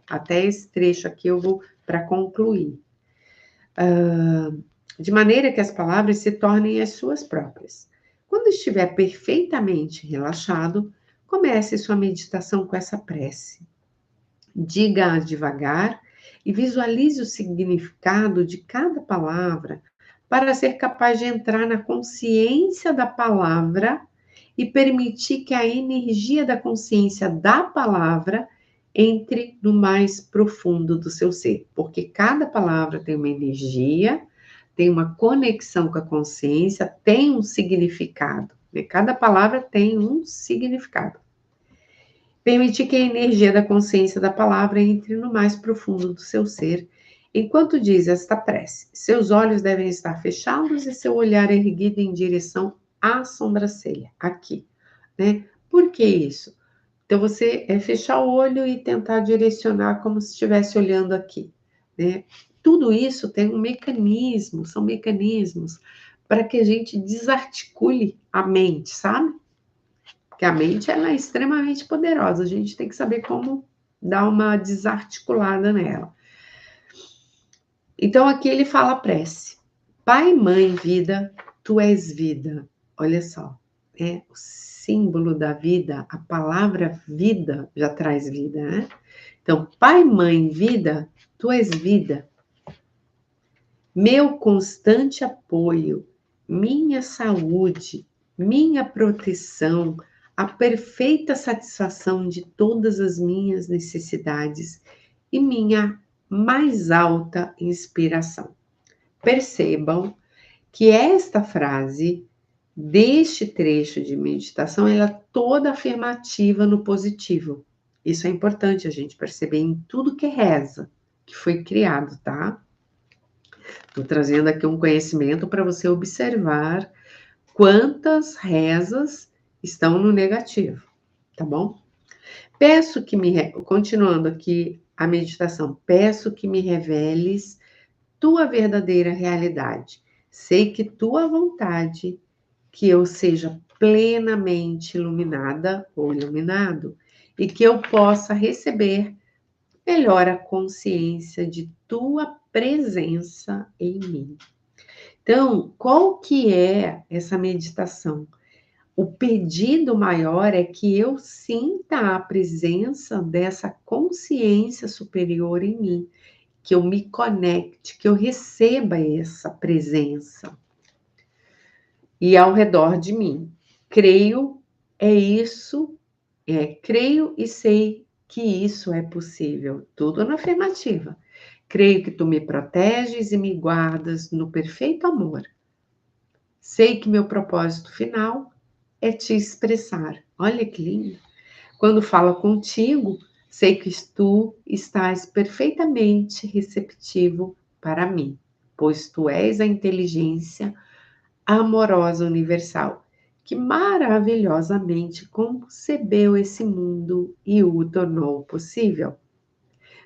Até esse trecho aqui eu vou para concluir. De maneira que as palavras se tornem as suas próprias. Quando estiver perfeitamente relaxado, comece sua meditação com essa prece. Diga-a devagar e visualize o significado de cada palavra para ser capaz de entrar na consciência da palavra e permitir que a energia da consciência da palavra entre no mais profundo do seu ser, porque cada palavra tem uma energia, tem uma conexão com a consciência, tem um significado, né? Cada palavra tem um significado. Permitir que a energia da consciência da palavra entre no mais profundo do seu ser, enquanto diz esta prece. Seus olhos devem estar fechados e seu olhar erguido em direção à sobrancelha, aqui, né? Por que isso? Então, você fechar o olho e tentar direcionar como se estivesse olhando aqui, né? Tudo isso tem um mecanismo, são mecanismos para que a gente desarticule a mente, sabe? Porque a mente, ela é extremamente poderosa, a gente tem que saber como dar uma desarticulada nela. Então, aqui ele fala a prece. Pai, mãe, vida, tu és vida. Olha só, é o símbolo da vida, a palavra vida já traz vida, né? Então, pai, mãe, vida, tu és vida. Meu constante apoio, minha saúde, minha proteção, a perfeita satisfação de todas as minhas necessidades e minha mais alta inspiração. Percebam que esta frase deste trecho de meditação, ela é toda afirmativa no positivo. Isso é importante a gente perceber em tudo que reza, que foi criado, tá? Estou trazendo aqui um conhecimento para você observar quantas rezas estão no negativo, tá bom? Peço que continuando aqui a meditação, peço que me reveles tua verdadeira realidade. Sei que tua vontade, que eu seja plenamente iluminada ou iluminado, e que eu possa receber melhor a consciência de tua presença em mim. Então, qual que é essa meditação? O pedido maior é que eu sinta a presença dessa consciência superior em mim, que eu me conecte, que eu receba essa presença e ao redor de mim. Creio, creio e sei que isso é possível, tudo na afirmativa. Creio que tu me proteges e me guardas no perfeito amor. Sei que meu propósito final é te expressar. Olha que lindo. Quando falo contigo, sei que tu estás perfeitamente receptivo para mim, pois tu és a inteligência amorosa universal, que maravilhosamente concebeu esse mundo e o tornou possível.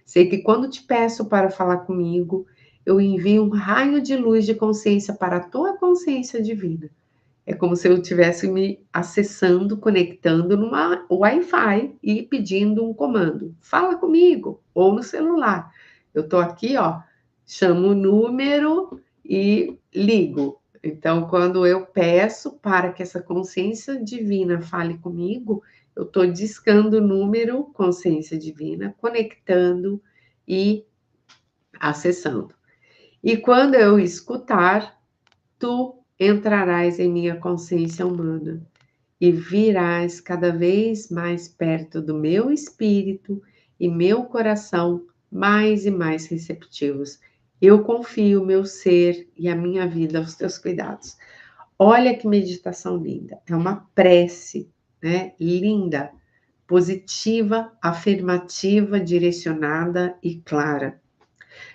Sei que quando te peço para falar comigo, eu envio um raio de luz de consciência para a tua consciência divina. É como se eu estivesse me acessando, conectando numa Wi-Fi e pedindo um comando. Fala comigo, ou no celular. Eu estou aqui, ó, chamo o número e ligo. Então, quando eu peço para que essa consciência divina fale comigo, eu estou discando o número consciência divina, conectando e acessando. E quando eu escutar, tu entrarás em minha consciência humana e virás cada vez mais perto do meu espírito e meu coração mais e mais receptivos. Eu confio o meu ser e a minha vida aos teus cuidados. Olha que meditação linda. É uma prece, né? Linda, positiva, afirmativa, direcionada e clara.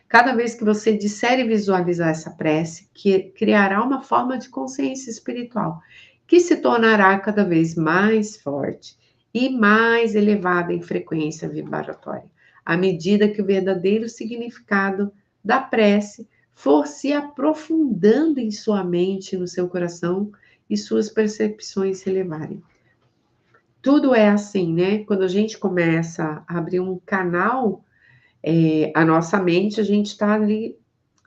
Cada vez que você disser e visualizar essa prece, que criará uma forma de consciência espiritual, que se tornará cada vez mais forte e mais elevada em frequência vibratória, à medida que o verdadeiro significado da prece for se aprofundando em sua mente, no seu coração, e suas percepções se elevarem. Tudo é assim, né? Quando a gente começa a abrir um canal, a nossa mente, a gente está ali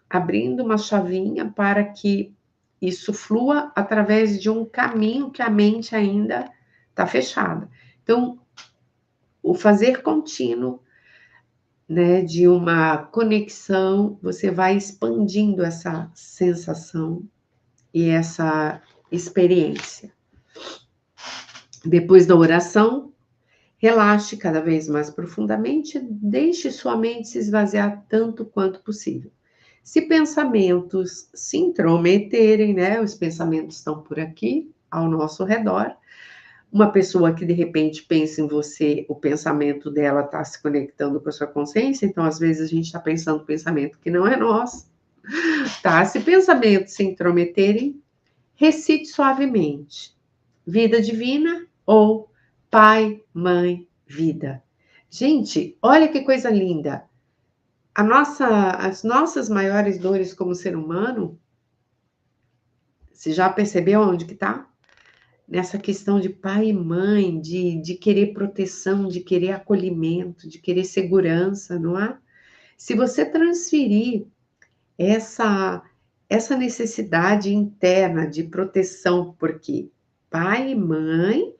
abrindo uma chavinha para que isso flua através de um caminho que a mente ainda está fechada. Então, o fazer contínuo, né, de uma conexão, você vai expandindo essa sensação e essa experiência. Depois da oração, relaxe cada vez mais profundamente, deixe sua mente se esvaziar tanto quanto possível. Se pensamentos se intrometerem, né, os pensamentos estão por aqui, ao nosso redor, uma pessoa que de repente pensa em você, o pensamento dela está se conectando com a sua consciência, então às vezes a gente está pensando um pensamento que não é nosso, tá? Se pensamentos se intrometerem, recite suavemente: vida divina ou pai, mãe, vida. Gente, olha que coisa linda. As nossas maiores dores como ser humano, você já percebeu onde que tá? Nessa questão de pai e mãe, de querer proteção, de querer acolhimento, de querer segurança, não é? Se você transferir essa, essa necessidade interna de proteção, porque pai e mãe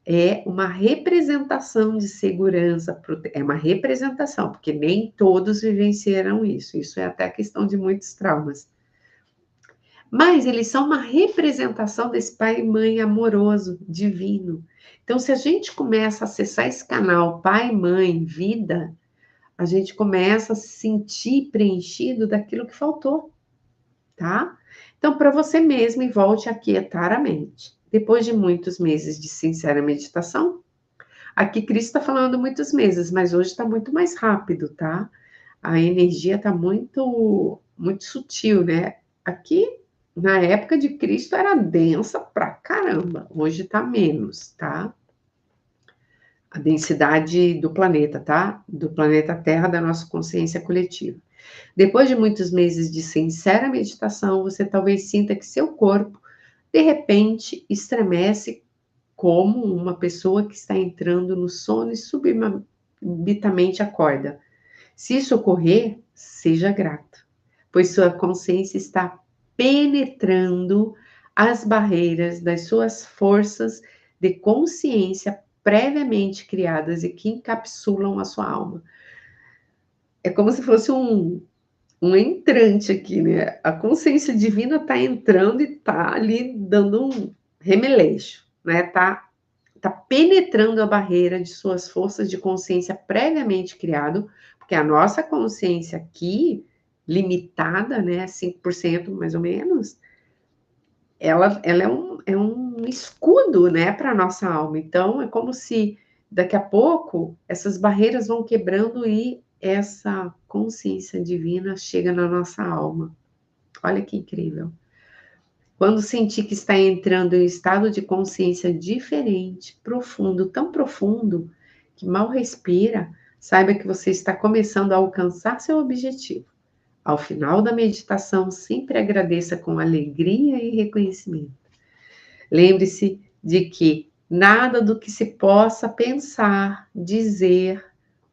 é uma representação de segurança, é uma representação, porque nem todos vivenciaram isso. Isso é até questão de muitos traumas. Mas eles são uma representação desse pai e mãe amoroso, divino. Então, se a gente começa a acessar esse canal pai, mãe, vida, a gente começa a se sentir preenchido daquilo que faltou, tá? Então, para você mesmo, e volte a aquietar a mente. Depois de muitos meses de sincera meditação, aqui Cristo está falando muitos meses, mas hoje está muito mais rápido, tá? A energia está muito sutil, né? Aqui, na época de Cristo, era densa pra caramba. Hoje está menos, tá? A densidade do planeta, tá? Do planeta Terra, da nossa consciência coletiva. Depois de muitos meses de sincera meditação, você talvez sinta que seu corpo, de repente, estremece como uma pessoa que está entrando no sono e subitamente acorda. Se isso ocorrer, seja grato, pois sua consciência está penetrando as barreiras das suas forças de consciência previamente criadas e que encapsulam a sua alma. É como se fosse um entrante aqui, né? A consciência divina está entrando e está ali dando um remeleixo, né? Tá penetrando a barreira de suas forças de consciência previamente criado, porque a nossa consciência aqui, limitada, né, 5% mais ou menos, ela é um escudo, né, para a nossa alma. Então, é como se daqui a pouco essas barreiras vão quebrando e essa consciência divina chega na nossa alma. Olha que incrível. Quando sentir que está entrando em um estado de consciência diferente, profundo, tão profundo, que mal respira, saiba que você está começando a alcançar seu objetivo. Ao final da meditação, sempre agradeça com alegria e reconhecimento. Lembre-se de que nada do que se possa pensar, dizer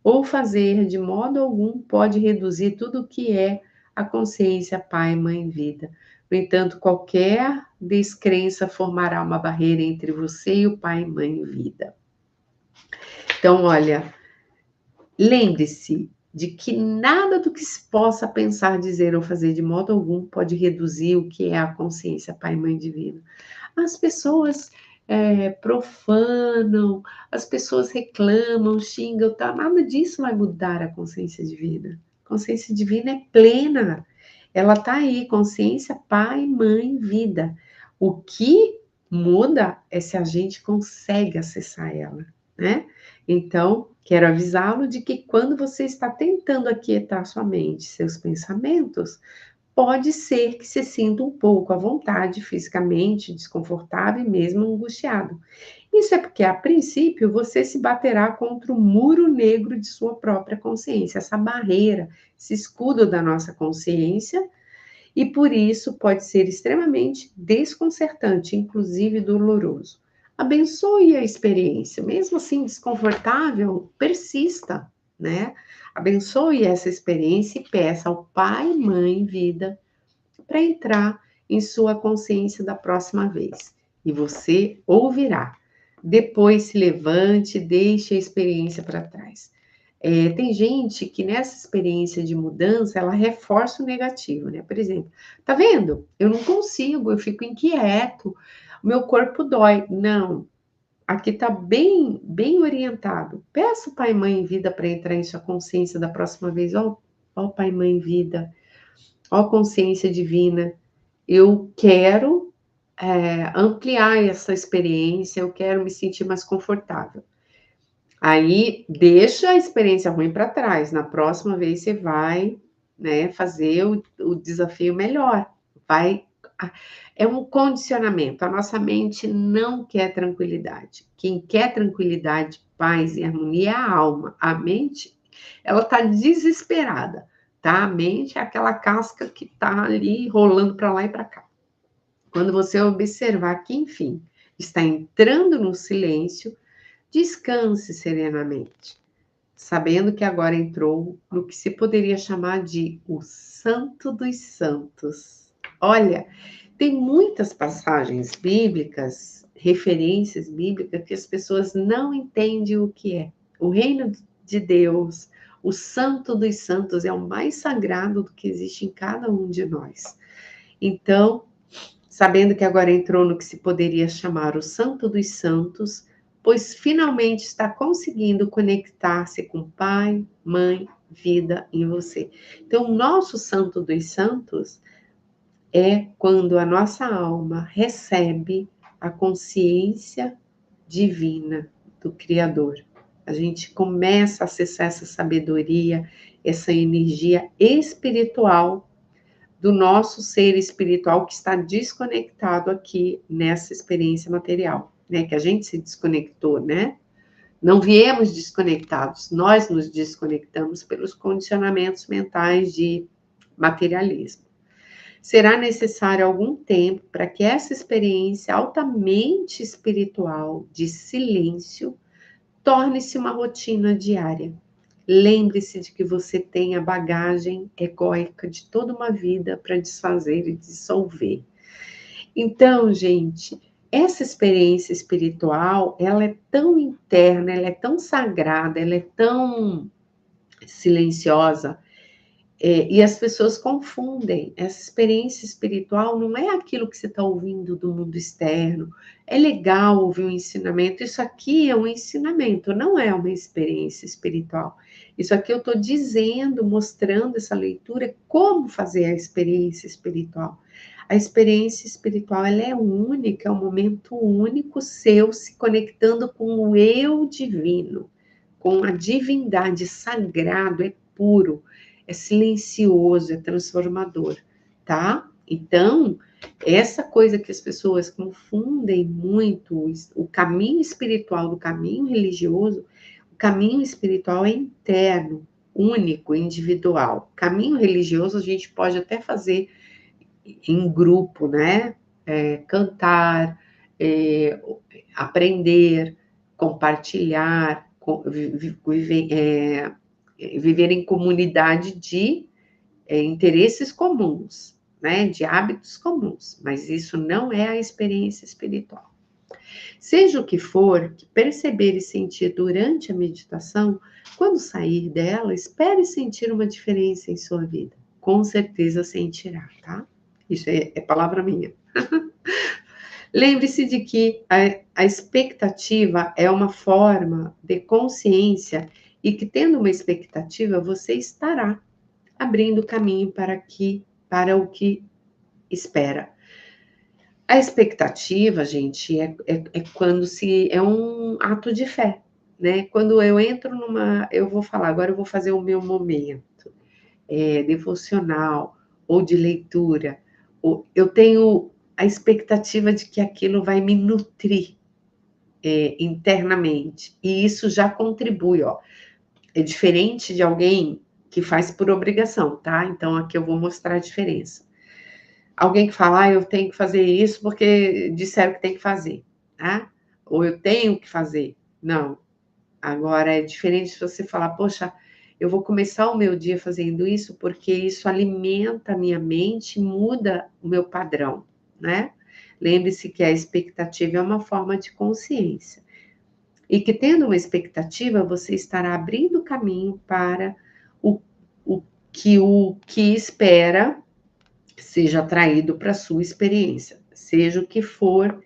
ou fazer de modo algum pode reduzir tudo o que é a consciência Pai, Mãe, Vida. No entanto, qualquer descrença formará uma barreira entre você e o Pai, Mãe, Vida. Então, olha, lembre-se de que nada do que se possa pensar, dizer ou fazer de modo algum pode reduzir o que é a consciência Pai, Mãe, Divina. As pessoas profanam, as pessoas reclamam, xingam, tá? Nada disso vai mudar a consciência divina. A consciência divina é plena. Ela tá aí, consciência, pai, mãe, vida. O que muda é se a gente consegue acessar ela, né? Então, quero avisá-lo de que quando você está tentando aquietar sua mente, seus pensamentos, pode ser que se sinta um pouco à vontade fisicamente, desconfortável e mesmo angustiado. Isso é porque, a princípio, você se baterá contra o muro negro de sua própria consciência, essa barreira, esse escudo da nossa consciência, e por isso pode ser extremamente desconcertante, inclusive doloroso. Abençoe a experiência, mesmo assim desconfortável, persista, né? Abençoe essa experiência e peça ao Pai, Mãe, Vida para entrar em sua consciência da próxima vez. E você ouvirá. Depois se levante, deixe a experiência para trás. Tem gente que nessa experiência de mudança, ela reforça o negativo, né? Por exemplo, tá vendo? Eu não consigo, eu fico inquieto, meu corpo dói. Não, aqui tá bem, bem orientado. Peça o Pai, Mãe, Vida para entrar em sua consciência da próxima vez. Ó, Pai, Mãe, Vida, ó, consciência divina. Eu quero ampliar essa experiência, eu quero me sentir mais confortável. Aí deixa a experiência ruim para trás. Na próxima vez você vai, né, fazer o desafio melhor. Vai. É um condicionamento. A nossa mente não quer tranquilidade. Quem quer tranquilidade, paz e harmonia é a alma. A mente, ela está desesperada, tá? A mente é aquela casca que está ali rolando para lá e para cá. Quando você observar que, enfim, está entrando no silêncio, descanse serenamente, sabendo que agora entrou no que se poderia chamar de o Santo dos Santos. Olha, tem muitas passagens bíblicas, referências bíblicas, que as pessoas não entendem o que é. O reino de Deus, o Santo dos Santos, é o mais sagrado do que existe em cada um de nós. Então, sabendo que agora entrou no que se poderia chamar o Santo dos Santos, pois finalmente está conseguindo conectar-se com Pai, Mãe, Vida em você. Então, o nosso Santo dos Santos é quando a nossa alma recebe a consciência divina do Criador. A gente começa a acessar essa sabedoria, essa energia espiritual do nosso ser espiritual que está desconectado aqui nessa experiência material, né? Que a gente se desconectou, né? Não viemos desconectados, nós nos desconectamos pelos condicionamentos mentais de materialismo. Será necessário algum tempo para que essa experiência altamente espiritual de silêncio torne-se uma rotina diária. Lembre-se de que você tem a bagagem egóica de toda uma vida para desfazer e dissolver. Então, gente, essa experiência espiritual, ela é tão interna, ela é tão sagrada, ela é tão silenciosa, e as pessoas confundem. Essa experiência espiritual não é aquilo que você está ouvindo do mundo externo. É legal ouvir um ensinamento. Isso aqui é um ensinamento, não é uma experiência espiritual. Isso aqui eu estou dizendo, mostrando essa leitura, como fazer a experiência espiritual. A experiência espiritual, ela é única, é um momento único seu se conectando com o eu divino, com a divindade sagrado, é puro, é silencioso, é transformador, tá? Então, essa coisa que as pessoas confundem muito, o caminho espiritual do caminho religioso, o caminho espiritual é interno, único, individual. Caminho religioso a gente pode até fazer em grupo, né? Cantar, aprender, compartilhar, viver em comunidade de interesses comuns, né? De hábitos comuns, mas isso não é a experiência espiritual. Seja o que for que perceber e sentir durante a meditação, quando sair dela, espere sentir uma diferença em sua vida. Com certeza sentirá, tá? Isso é palavra minha. Lembre-se de que a expectativa é uma forma de consciência e que, tendo uma expectativa, você estará abrindo caminho para o que espera. A expectativa, gente, é quando se é um ato de fé, né? Quando eu entro eu vou falar, agora eu vou fazer o meu momento devocional ou de leitura, eu tenho a expectativa de que aquilo vai me nutrir, internamente. E isso já contribui, ó. É diferente de alguém que faz por obrigação, tá? Então, aqui eu vou mostrar a diferença. Alguém que fala, eu tenho que fazer isso porque disseram que tem que fazer, tá? Ou eu tenho que fazer. Não. Agora, é diferente se você falar, poxa, eu vou começar o meu dia fazendo isso porque isso alimenta a minha mente, muda o meu padrão, né? Lembre-se que a expectativa é uma forma de consciência. E que tendo uma expectativa, você estará abrindo caminho para o, o que espera seja atraído para a sua experiência, seja o que for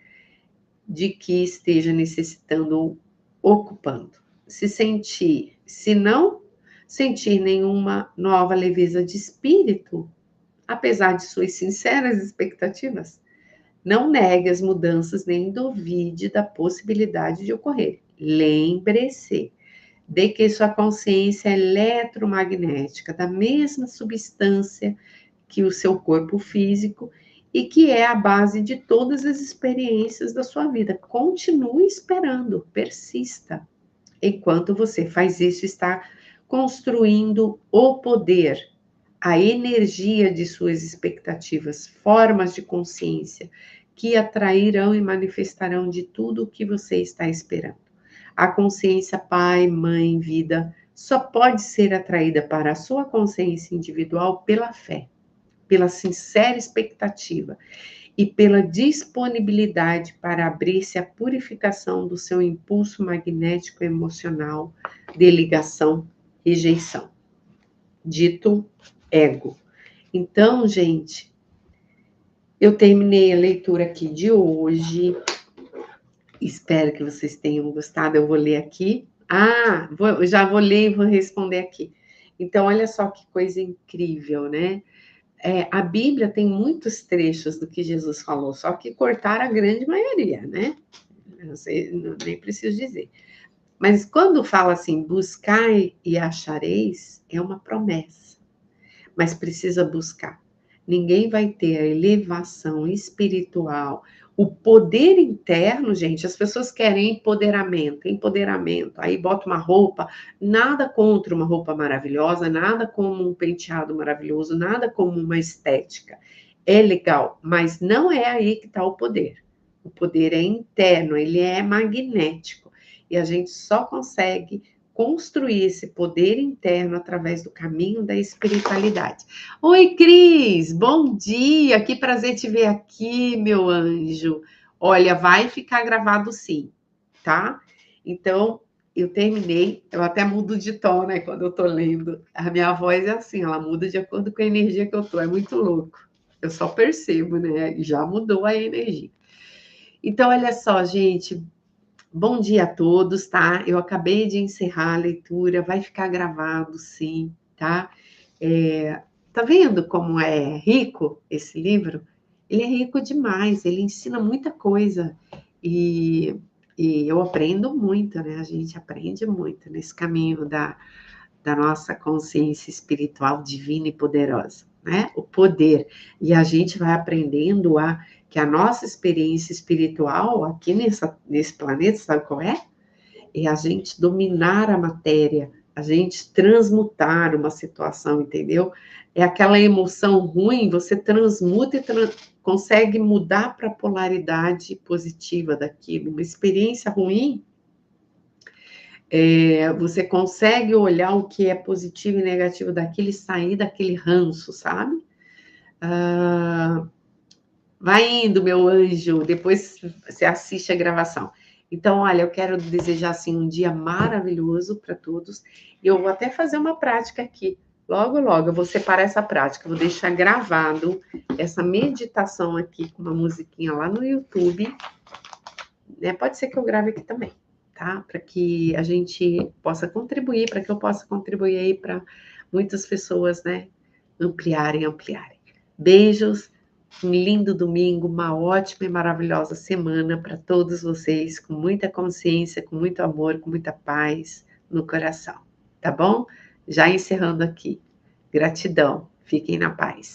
de que esteja necessitando ou ocupando. Se não sentir nenhuma nova leveza de espírito, apesar de suas sinceras expectativas, não negue as mudanças nem duvide da possibilidade de ocorrer. Lembre-se de que sua consciência é eletromagnética, da mesma substância que o seu corpo físico e que é a base de todas as experiências da sua vida. Continue esperando, persista. Enquanto você faz isso, está construindo o poder, a energia de suas expectativas, formas de consciência que atrairão e manifestarão de tudo o que você está esperando. A consciência pai, mãe, vida só pode ser atraída para a sua consciência individual pela fé, pela sincera expectativa e pela disponibilidade para abrir-se à purificação do seu impulso magnético emocional de ligação, rejeição, dito ego. Então, gente, eu terminei a leitura aqui de hoje. Espero que vocês tenham gostado. Eu vou ler aqui. Já vou ler e vou responder aqui. Então, olha só que coisa incrível, né? A Bíblia tem muitos trechos do que Jesus falou, só que cortaram a grande maioria, né? Não sei, nem preciso dizer. Mas quando fala assim, buscai e achareis, é uma promessa. Mas precisa buscar. Ninguém vai ter a elevação espiritual, o poder interno, gente. As pessoas querem empoderamento, empoderamento. Aí bota uma roupa, nada contra uma roupa maravilhosa, nada como um penteado maravilhoso, nada como uma estética. É legal, mas não é aí que está o poder. O poder é interno, ele é magnético. E a gente só consegue construir esse poder interno através do caminho da espiritualidade. Oi, Cris, bom dia, que prazer te ver aqui, meu anjo. Olha, vai ficar gravado sim, tá? Então, eu terminei, eu até mudo de tom, né, quando eu tô lendo. A minha voz é assim, ela muda de acordo com a energia que eu tô, é muito louco. Eu só percebo, né, já mudou a energia. Então, olha só, gente, bom dia a todos, tá? Eu acabei de encerrar a leitura, vai ficar gravado, sim, tá? Tá vendo como é rico esse livro? Ele é rico demais, ele ensina muita coisa e, e eu aprendo muito, né? A gente aprende muito nesse caminho da nossa consciência espiritual divina e poderosa, né? O poder. E a gente vai aprendendo que a nossa experiência espiritual aqui nesse planeta, sabe qual é? É a gente dominar a matéria, a gente transmutar uma situação, entendeu? É aquela emoção ruim, você transmuta e consegue mudar para a polaridade positiva daquilo. Uma experiência ruim, você consegue olhar o que é positivo e negativo daquilo e sair daquele ranço, sabe? Vai indo, meu anjo, depois você assiste a gravação. Então, olha, eu quero desejar assim um dia maravilhoso para todos. E eu vou até fazer uma prática aqui. Logo, logo, eu vou separar essa prática, vou deixar gravado essa meditação aqui com uma musiquinha lá no YouTube. Né? Pode ser que eu grave aqui também, tá? Para que a gente possa contribuir, para que eu possa contribuir aí para muitas pessoas, né? Ampliarem. Beijos. Um lindo domingo, uma ótima e maravilhosa semana para todos vocês, com muita consciência, com muito amor, com muita paz no coração, tá bom? Já encerrando aqui. Gratidão. Fiquem na paz.